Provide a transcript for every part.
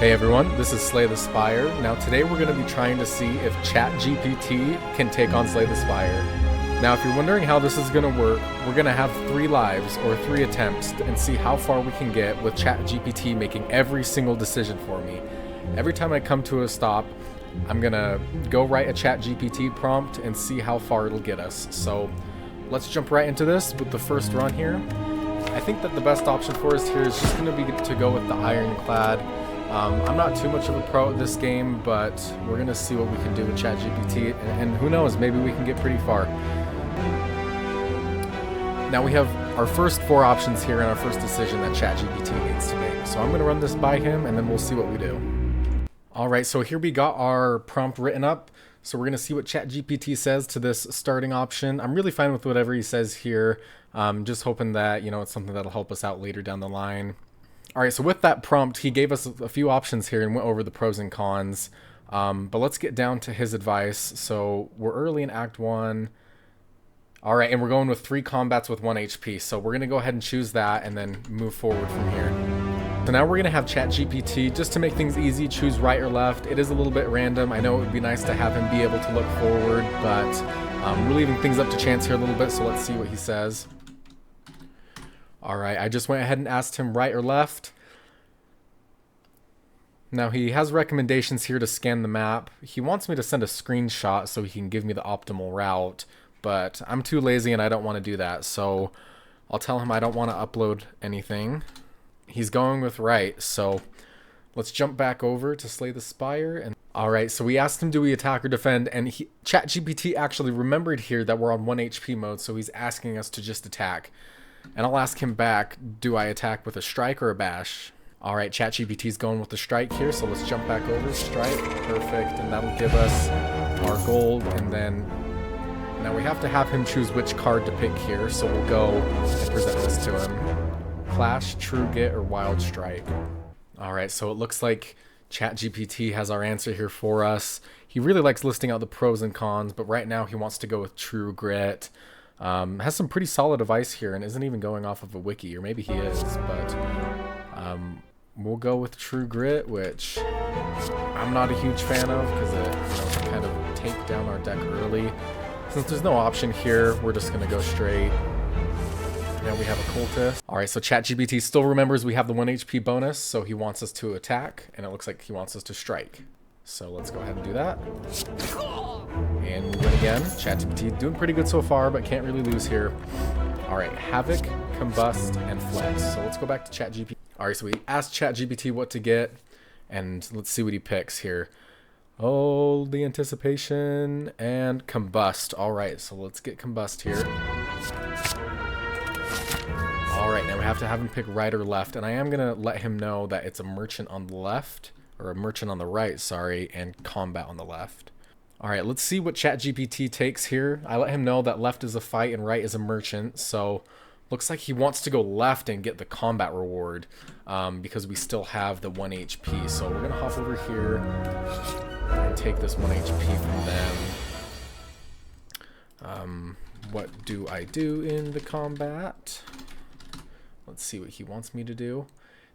Hey everyone, this is Slay the Spire. Now today we're going to be trying to see if GPT can take on Slay the Spire. Now if you're wondering how this is going to work, we're going to have 3 lives or 3 attempts and see how far we can get with GPT making every single decision for me. Every time I come to a stop, I'm going to go write a GPT prompt and see how far it'll get us. So let's jump right into this with the first run here. I think that the best option for us here is just going to be to go with the Ironclad. I'm not too much of a pro at this game, but we're going to see what we can do with ChatGPT, and who knows, maybe we can get pretty far. Now we have our first 4 options here and our first decision that ChatGPT needs to make. So I'm going to run this by him, and then we'll see what we do. Alright, so here we got our prompt written up. So we're going to see what ChatGPT says to this starting option. I'm really fine with whatever he says here. Just hoping that, it's something that'll help us out later down the line. Alright, so with that prompt, he gave us a few options here and went over the pros and cons. But let's get down to his advice. So we're early in Act 1. Alright, and we're going with 3 combats with 1 HP. So we're going to go ahead and choose that and then move forward from here. So now we're going to have ChatGPT, just to make things easy, choose right or left. It is a little bit random. I know it would be nice to have him be able to look forward, but we're leaving things up to chance here a little bit, so let's see what he says. Alright, I just went ahead and asked him right or left. Now he has recommendations here to scan the map. He wants me to send a screenshot so he can give me the optimal route, but I'm too lazy and I don't want to do that, so I'll tell him I don't want to upload anything. He's going with right, so let's jump back over to Slay the Spire. And alright, so we asked him, do we attack or defend? And ChatGPT actually remembered here that we're on 1 HP mode, so he's asking us to just attack. And I'll ask him back, do I attack with a strike or a bash? Alright, ChatGPT's going with the strike here, so let's jump back over. Strike, perfect, and that'll give us our gold. And then now we have to have him choose which card to pick here, so we'll go and present this to him. Clash, True Grit, or Wild Strike. Alright, so it looks like ChatGPT has our answer here for us. He really likes listing out the pros and cons, but right now he wants to go with True Grit. Has some pretty solid advice here and isn't even going off of a wiki, or maybe he is, but we'll go with True Grit, which I'm not a huge fan of because it can kind of take down our deck early. Since there's no option here, we're just going to go straight. Now we have a Cultist. Alright, so ChatGPT still remembers we have the 1 HP bonus, so he wants us to attack, and it looks like he wants us to strike. So let's go ahead and do that. And we win again. ChatGPT doing pretty good so far, but can't really lose here. Alright, Havoc, Combust, and Flex. So let's go back to ChatGPT. Alright, so we asked ChatGPT what to get, and let's see what he picks here. Oh, the anticipation, and Combust. Alright, so let's get Combust here. Alright, now we have to have him pick right or left, and I am going to let him know that it's a merchant on the left, or a merchant on the right, sorry, and combat on the left. Alright, let's see what ChatGPT takes here. I let him know that left is a fight and right is a merchant, so looks like he wants to go left and get the combat reward, because we still have the 1 HP. So we're going to hop over here and take this 1 HP from them. What do I do in the combat? Let's see what he wants me to do.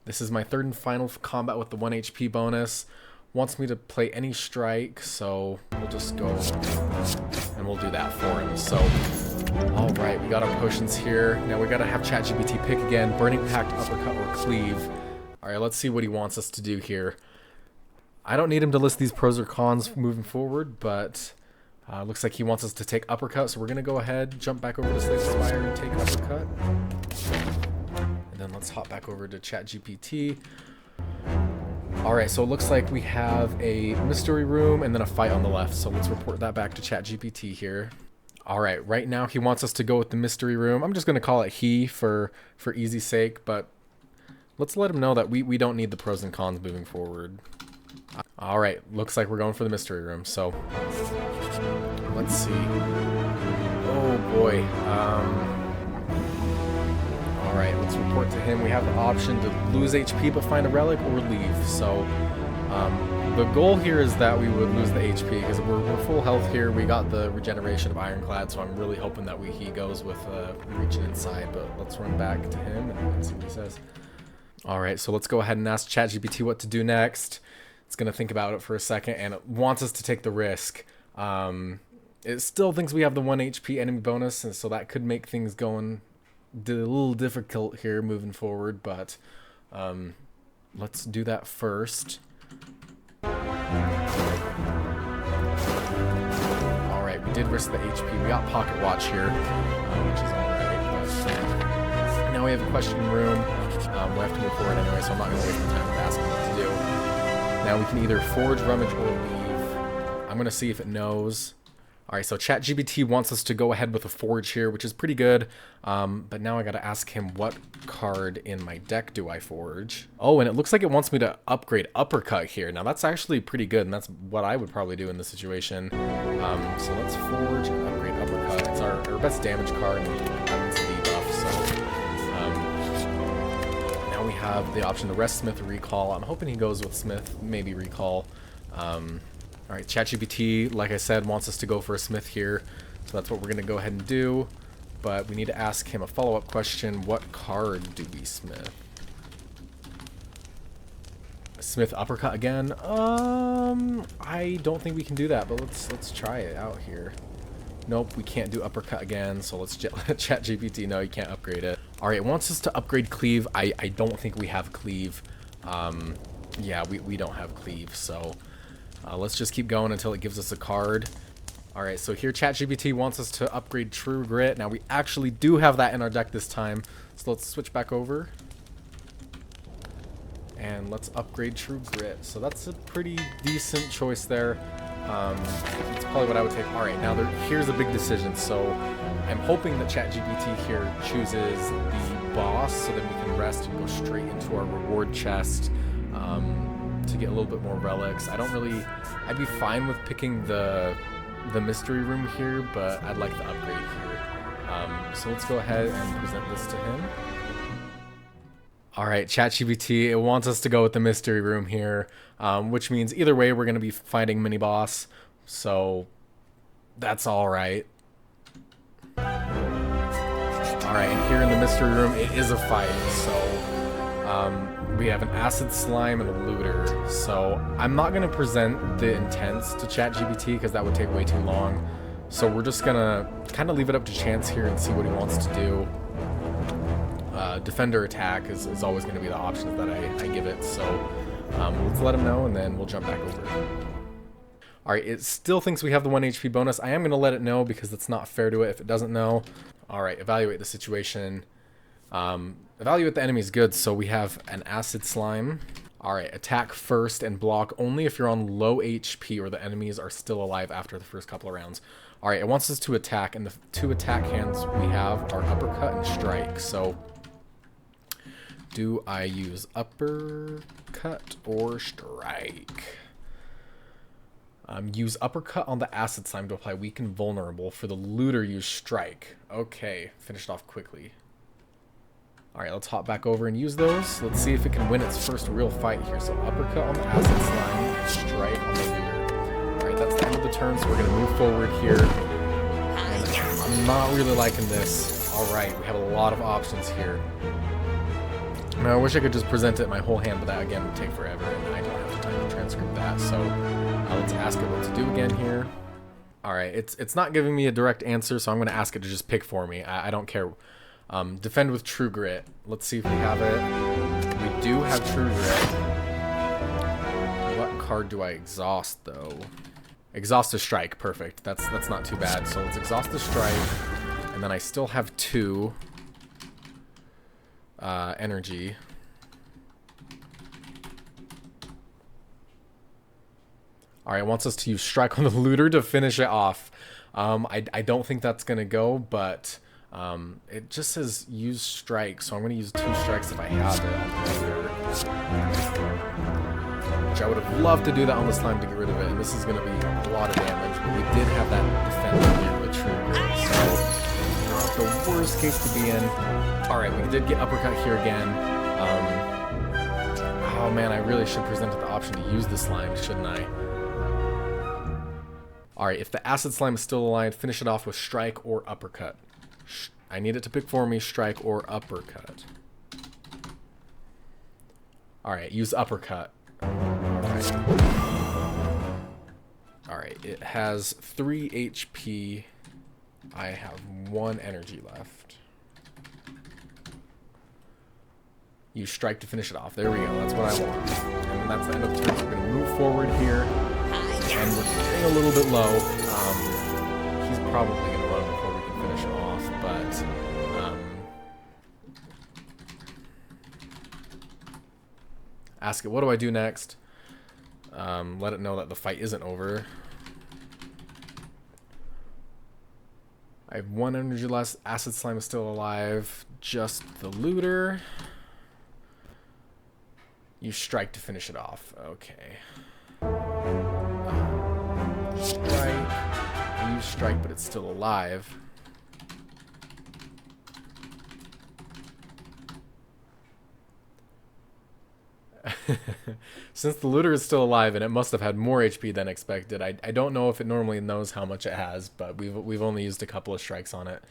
This is my 3rd and final combat with the 1 HP bonus. Wants me to play any strike, so we'll just go and we'll do that for him. So, alright, we got our potions here. Now we gotta have ChatGPT pick again, Burning Pact, Uppercut, or Cleave. Alright, let's see what he wants us to do here. I don't need him to list these pros or cons moving forward, but looks like he wants us to take Uppercut, so we're gonna go ahead, jump back over to Slay the Spire and take Uppercut. And then let's hop back over to ChatGPT. Alright, so it looks like we have a mystery room and then a fight on the left. So let's report that back to ChatGPT here. Alright, right now he wants us to go with the mystery room. I'm just going to call it he for easy sake, but let's let him know that we don't need the pros and cons moving forward. Alright, looks like we're going for the mystery room. So let's see. Oh boy. Alright, let's report to him. We have the option to lose HP but find a relic or leave. So the goal here is that we would lose the HP because we're full health here. We got the regeneration of Ironclad, so I'm really hoping that he goes with reaching inside. But let's run back to him and see what he says. All right, so let's go ahead and ask ChatGPT what to do next. It's going to think about it for a second, and it wants us to take the risk. It still thinks we have the 1 HP enemy bonus, and so that could make things going a little difficult here moving forward, but let's do that first. Alright, we did risk the HP. We got Pocket Watch here, which is alright, but now we have a question room. We have to move forward anyway, so I'm not going to waste the time with asking what to do. Now we can either forge, rummage, or leave. I'm going to see if it knows. Alright, so ChatGPT wants us to go ahead with a forge here, which is pretty good. But now I gotta ask him what card in my deck do I forge. Oh, and it looks like it wants me to upgrade Uppercut here. Now that's actually pretty good, and that's what I would probably do in this situation. So let's forge and upgrade Uppercut. It's our best damage card, and it happens to be buff, so... now we have the option to rest, Smith, or recall. I'm hoping he goes with Smith, maybe recall. Alright, ChatGPT, like I said, wants us to go for a Smith here, so that's what we're going to go ahead and do, but we need to ask him a follow-up question. What card do we Smith? Smith Uppercut again? I don't think we can do that, but let's try it out here. Nope, we can't do Uppercut again, so let's let ChatGPT know you can't upgrade it. Alright, it wants us to upgrade Cleave. I don't think we have Cleave. Yeah, we don't have Cleave, so... let's just keep going until it gives us a card. Alright, so here ChatGPT wants us to upgrade True Grit. Now we actually do have that in our deck this time. So let's switch back over. And let's upgrade True Grit. So that's a pretty decent choice there. That's probably what I would take. Alright, now here's a big decision. So I'm hoping that ChatGPT here chooses the boss so that we can rest and go straight into our reward chest. To get a little bit more relics. I'd be fine with picking the mystery room here, but I'd like the upgrade here. So let's go ahead and present this to him. Alright, ChatGPT, it wants us to go with the mystery room here, which means either way we're going to be fighting mini-boss, so that's alright. Alright, and here in the mystery room, it is a fight, so... we have an acid slime and a looter, so I'm not going to present the intents to ChatGPT because that would take way too long. So we're just going to kind of leave it up to chance here and see what he wants to do. Defend or attack is always going to be the options that I give it, so let's let him know and then we'll jump back over. Alright, it still thinks we have the 1 HP bonus. I am going to let it know because it's not fair to it if it doesn't know. Alright, evaluate the situation. Evaluate the enemy is good, so we have an acid slime. Alright, attack first and block only if you're on low HP or the enemies are still alive after the first couple of rounds. Alright, it wants us to attack, and the 2 attack hands we have are Uppercut and Strike, so... do I use Uppercut or Strike? Use Uppercut on the acid slime to apply weak and vulnerable. For the looter, use Strike. Okay, finished off quickly. Alright, let's hop back over and use those. Let's see if it can win its first real fight here. So Uppercut on the acid slime, Strike on the looter. Alright, that's the end of the turn, so we're going to move forward here. And I'm not really liking this. Alright, we have a lot of options here. Now, I wish I could just present it my whole hand, but that again would take forever, and I don't have the time to transcript that. So let's ask it what to do again here. Alright, it's not giving me a direct answer, so I'm going to ask it to just pick for me. I don't care. Defend with True Grit. Let's see if we have it. We do have True Grit. What card do I exhaust, though? Exhaust a Strike. Perfect. That's not too bad. So let's exhaust the Strike. And then I still have 2 energy. Alright, it wants us to use Strike on the looter to finish it off. I don't think that's going to go, but... it just says use Strike, so I'm going to use 2 strikes if I have it on the looter. Which I would have loved to do that on the slime to get rid of it, and this is going to be a lot of damage, but we did have that defender here with True Grit, so not the worst case to be in. Alright, we did get Uppercut here again. Oh man, I really should present the option to use the slime, shouldn't I? Alright, if the acid slime is still alive, finish it off with Strike or Uppercut. I need it to pick for me, Strike or Uppercut. Alright, use uppercut. Alright, it has 3 HP. I have 1 energy left. Use strike to finish it off. There we go. That's what I want. And that's the end of the turn. So we're going to move forward here. And we're getting a little bit low. He's probably going to run before we can finish it off. But ask it, what do I do next? Let it know that the fight isn't over. I have 1 energy less. Acid Slime is still alive. Just the looter. You strike to finish it off. Okay. Strike. I use strike, but it's still alive. Since the looter is still alive and it must have had more HP than expected, I don't know if it normally knows how much it has, but we've only used a couple of strikes on it.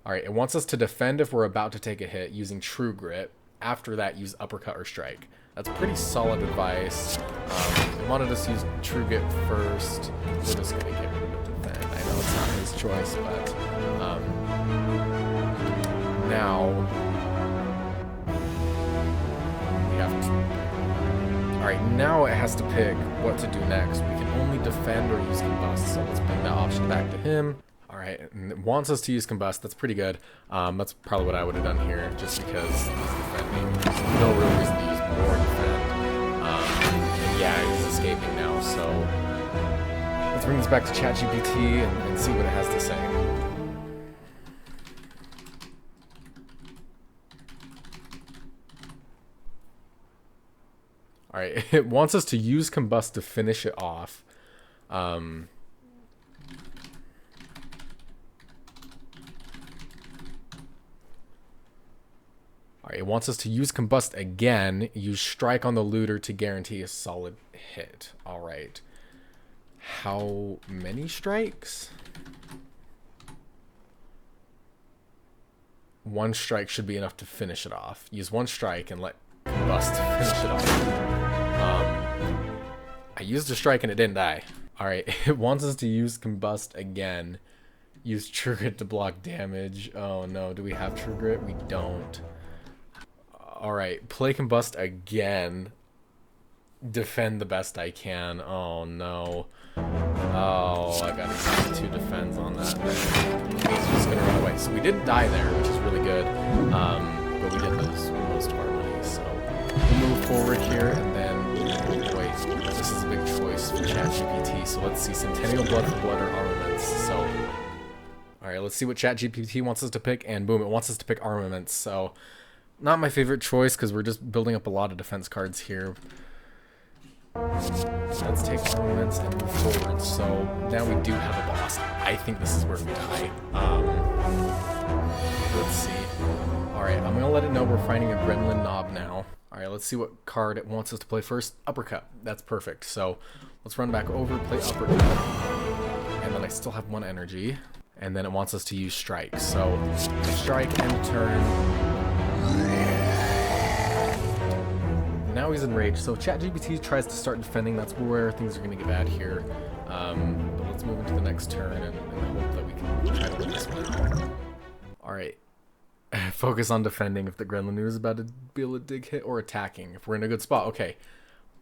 Alright, it wants us to defend if we're about to take a hit using True Grit. After that, use uppercut or strike. That's pretty solid advice. It wanted us to use True Grit first. We're just gonna get rid of defend. I know it's not his choice, but now we have to. Alright, now it has to pick what to do next. We can only defend or use combust, so let's bring that option back to him. Alright, and it wants us to use combust. That's pretty good. That's probably what I would have done here, just because he's defending. There's no real reason to use more defend. And yeah, he's escaping now, so let's bring this back to ChatGPT and see what it has to say. Alright, it wants us to use combust to finish it off. Alright, it wants us to use combust again. Use strike on the looter to guarantee a solid hit. Alright. How many strikes? 1 strike should be enough to finish it off. Use 1 strike and let combust finish it off. I used a strike and it didn't die. Alright, it wants us to use combust again. Use True Grit to block damage. Oh no, do we have True Grit? We don't. Alright, play combust again. Defend the best I can. Oh no. Oh, I gotta use 2 defends on that. He's just gonna run away. So we didn't die there, which is really good. But we did lose most of our money, so we'll move forward here, and then, boy, this is a big choice for ChatGPT. So let's see, Centennial Blood for Blood or Armaments. So, alright, let's see what ChatGPT wants us to pick, and boom, it wants us to pick Armaments. So, not my favorite choice, because we're just building up a lot of defense cards here. Let's take Armaments and move forward. So, now we do have a boss. I think this is where we die. Let's see. Alright, I'm going to let it know we're finding a Gremlin Knob now. Alright, let's see what card it wants us to play first. Uppercut. That's perfect. So, let's run back over, play Uppercut. And then I still have 1 energy. And then it wants us to use Strike. So, Strike, end turn. Now he's enraged. So, ChatGPT tries to start defending. That's where things are going to get bad here. But let's move into the next turn and hope that we can try to win this one. Alright. Focus on defending if the Gremlin is about to be able to dig hit, or attacking if we're in a good spot. Okay,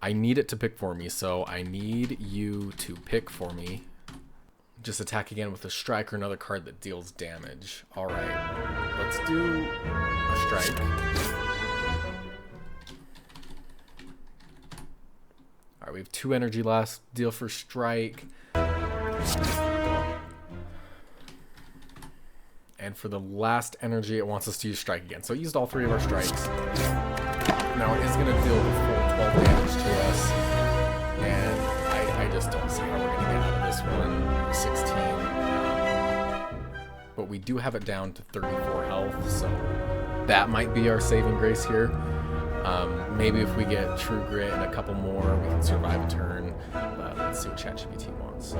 I need it to pick for me, so I need you to pick for me. Just attack again with a strike or another card that deals damage. Alright, let's do a strike. Alright, we have 2 energy left. Deal for strike. And for the last energy, it wants us to use strike again. So it used all 3 of our strikes. Now it is going to deal the full 12 damage to us. And I just don't see how we're going to get out of this one. 16. But we do have it down to 34 health, so that might be our saving grace here. Maybe if we get True Grit and a couple more, we can survive a turn. But let's see what ChatGPT wants.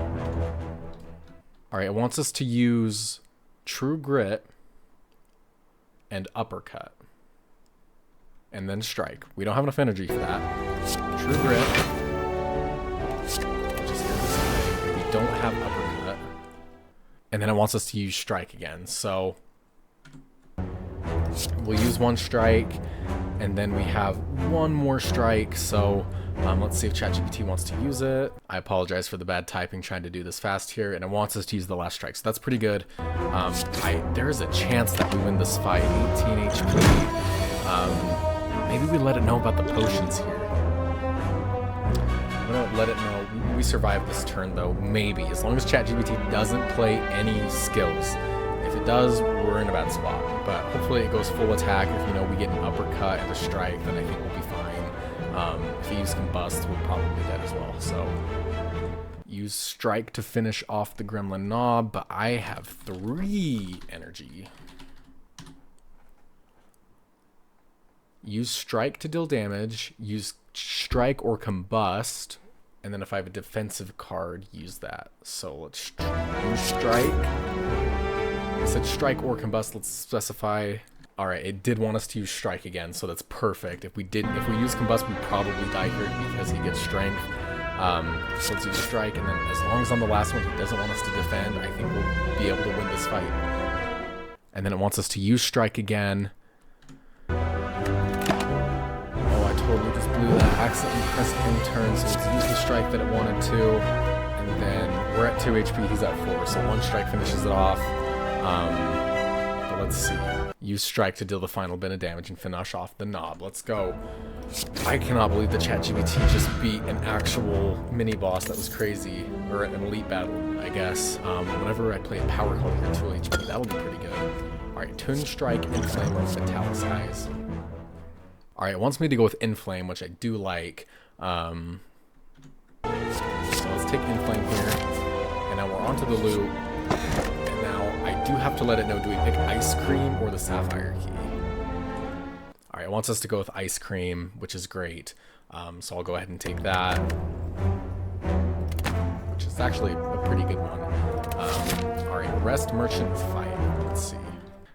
Alright, it wants us to use True Grit and Uppercut. and then strike. We don't have enough energy for that. True grit. Just here this way. We don't have uppercut. And then it wants us to use strike again. So we'll use one strike, and then we have one more strike. So let's see if ChatGPT wants to use it. I apologize for the bad typing trying to do this fast here, and it wants us to use the last strike. So that's pretty good. There is a chance that we win this fight. 18 HP. Maybe we let it know about the potions here. I'm gonna let it know. We survive this turn though, maybe. As long as ChatGPT doesn't play any skills. If it does, we're in a bad spot. But hopefully it goes full attack. If we get an uppercut and a strike, then I think we'll be fine. If he uses combust, we're probably dead as well. So use strike to finish off the gremlin knob, but I have 3 energy. Use strike to deal damage, use strike or combust, and then if I have a defensive card, use that. So let's use strike. I said strike or combust, let's specify. All right, it did want us to use strike again, so that's perfect. If we use combust, we'd probably die here because he gets strength. So let's use strike, and then as long as on the last one he doesn't want us to defend, I think we'll be able to win this fight. And then it wants us to use strike again. Totally just blew that, accidentally pressed end turn, so let's use the strike that it wanted to, and then we're at 2 HP, he's at 4, so one strike finishes it off. But let's see, use strike to deal the final bit of damage and finish off the knob. Let's go. I cannot believe the ChatGPT just beat an actual mini boss. That was crazy, or an elite battle, I guess. Whenever I play a power call here, 2 HP, that'll be pretty good. Alright, Twin Strike, Inflame, or Metallicize. Alright, it wants me to go with Inflame, which I do like. So let's take Inflame here. And now we're onto the loop. And now I do have to let it know, do we pick Ice Cream or the Sapphire Key? Alright, it wants us to go with Ice Cream, which is great. So I'll go ahead and take that. Which is actually a pretty good one. Alright, Rest, Merchant, Fight. Let's see.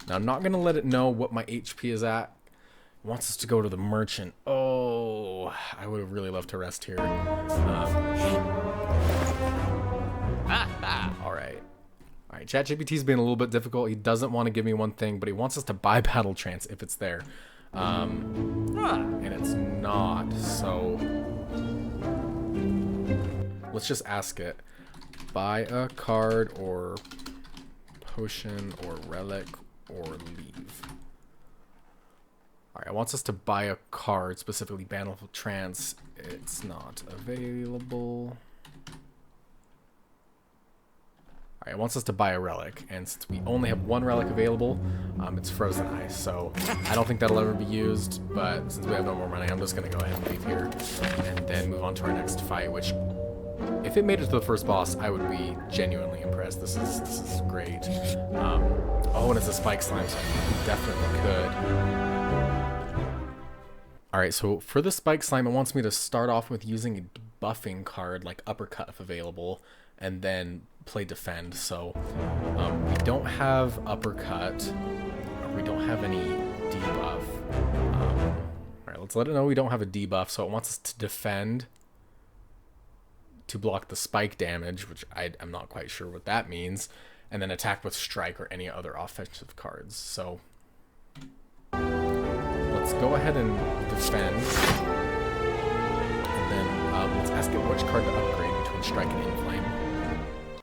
Now I'm not going to let it know what my HP is at. Wants us to go to the merchant. Oh, I would have really loved to rest here. All right. ChatGPT's being a little bit difficult. He doesn't want to give me one thing, but he wants us to buy Battle Trance if it's there. And it's not, so let's just ask it. Buy a card or potion or relic or leave. Alright, it wants us to buy a card, specifically Battle Trance. It's not available. Alright, it wants us to buy a relic, and since we only have one relic available, it's Frozen Ice, so I don't think that'll ever be used, but since we have no more money, I'm just going to go ahead and leave here, and then move on to our next fight, which, if it made it to the first boss, I would be genuinely impressed. This is great. Oh, and it's a Spike Slime, so we definitely could. Alright, so for the Spike Slime, it wants me to start off with using a buffing card, like Uppercut if available, and then play Defend. So we don't have Uppercut, we don't have any debuff. Alright, let's let it know we don't have a debuff, so it wants us to Defend to block the spike damage, which I'm not quite sure what that means, and then attack with Strike or any other offensive cards. So let's go ahead and defend, and then let's ask it which card to upgrade between Strike and Inflame.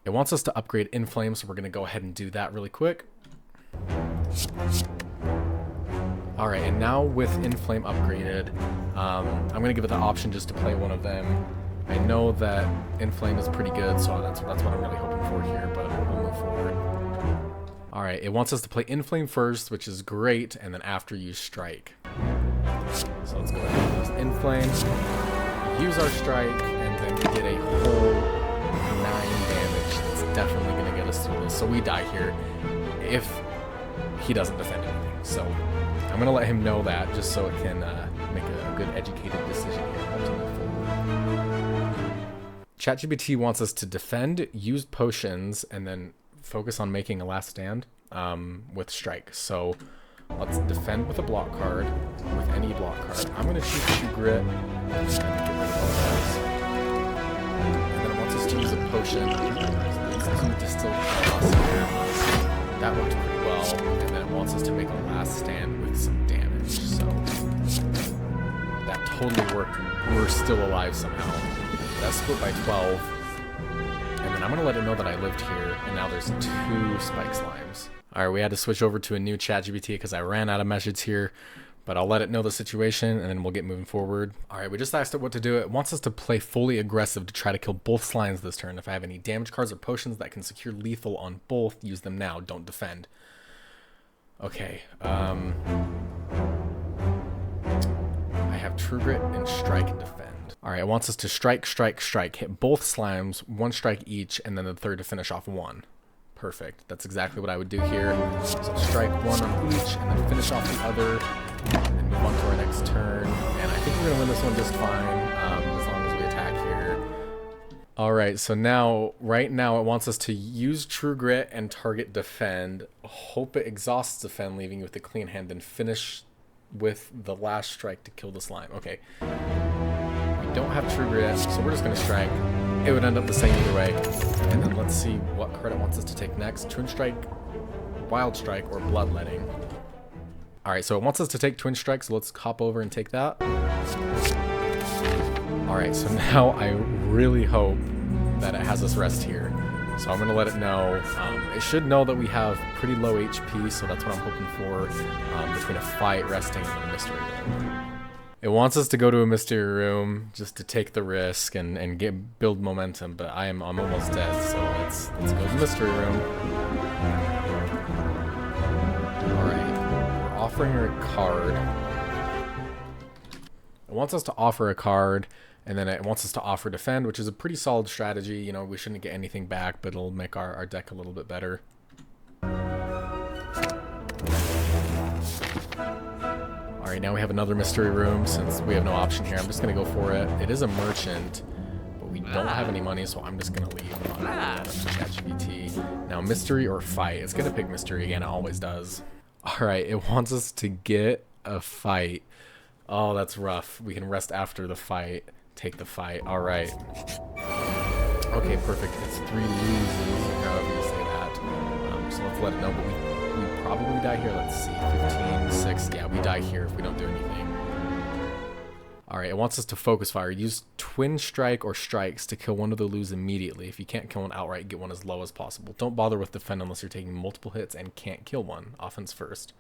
It wants us to upgrade Inflame, so we're going to go ahead and do that really quick. Alright, and now with Inflame upgraded, I'm going to give it the option just to play one of them. I know that Inflame is pretty good, so that's what I'm really hoping for here, but we'll move forward. Alright, it wants us to play Inflame first, which is great, and then after use Strike. So let's go ahead and use Inflame, use our Strike, and then we get a whole 9 damage. That's definitely going to get us through this. So we die here if he doesn't defend anything. So I'm going to let him know that just so it can make a good educated decision here to move forward. ChatGPT wants us to defend, use potions, and then focus on making a last stand with Strike. So Let's defend with a block card, with any block card. I'm going to choose True Grit and get rid of all that. And then it wants us to use a potion. Let's do Distilled Chaos here. That worked pretty well. And then it wants us to make a last stand with some damage. So that totally worked. We're still alive somehow. That's split by 12. And then I'm going to let it know that I lived here. And now there's 2 Spike Slimes. Alright, we had to switch over to a new ChatGPT because I ran out of messages here, but I'll let it know the situation and then we'll get moving forward. Alright, we just asked it what to do. It wants us to play fully aggressive to try to kill both slimes this turn. If I have any damage cards or potions that can secure lethal on both, use them now, don't defend. Okay, I have True Grit and Strike and Defend. Alright, it wants us to strike, strike, strike, hit both slimes, 1 strike each, and then the third to finish off 1. Perfect. That's exactly what I would do here. So strike 1 on each, and then finish off the other, and move on to our next turn. And I think we're going to win this one just fine, as long as we attack here. Alright, so now, right now, it wants us to use True Grit and target Defend. Hope it exhausts Defend, leaving you with a clean hand, and finish with the last strike to kill the slime. Okay. We don't have True Grit, so we're just going to strike. It would end up the same either way. And then let's see what card it wants us to take next. Twin Strike, Wild Strike, or Bloodletting. Alright, so it wants us to take Twin Strike, so let's hop over and take that. Alright, so now I really hope that it has us rest here. So I'm going to let it know. It should know that we have pretty low HP, so that's what I'm hoping for between a fight, resting, and a mystery room. It wants us to go to a mystery room just to take the risk and build momentum, but I'm almost dead, so let's go to the mystery room. Alright, we're offering her a card. It wants us to offer a card, and then it wants us to offer Defend, which is a pretty solid strategy. You know, we shouldn't get anything back, but it'll make our deck a little bit better. Alright, now we have another mystery room since we have no option here. I'm just going to go for it. It is a merchant, but we don't have any money, so I'm just going to leave. I'm not going to ChatGPT. Now, mystery or fight? It's going to pick mystery again. It always does. Alright, it wants us to get a fight. Oh, that's rough. We can rest after the fight. Take the fight. Alright. Okay, perfect. It's 3 loses, or however you say that. So let's let it know, but we probably die here. Let's see, 15, 6. Yeah, we die here if we don't do anything. Alright, it wants us to focus fire. Use Twin Strike or Strikes to kill one of the Lus immediately. If you can't kill one outright, get one as low as possible. Don't bother with Defend unless you're taking multiple hits and can't kill one. Offense first.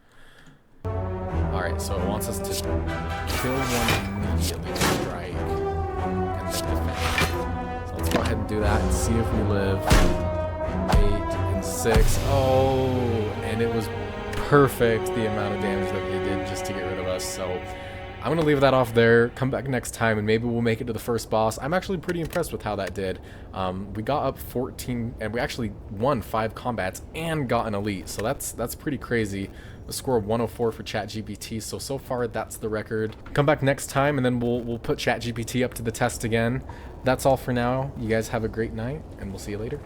Alright, so it wants us to kill one immediately with Strike and then Defend. So let's go ahead and do that and see if we live. 8 and 6. Oh, and it was perfect the amount of damage that they did just to get rid of us. So I'm going to leave that off there. Come back next time and maybe we'll make it to the first boss. I'm actually pretty impressed with how that did. We got up 14 and we actually won 5 combats and got an elite. So that's pretty crazy. A score of 104 for ChatGPT. So far that's the record. Come back next time and then we'll put ChatGPT up to the test again. That's all for now. You guys have a great night and we'll see you later.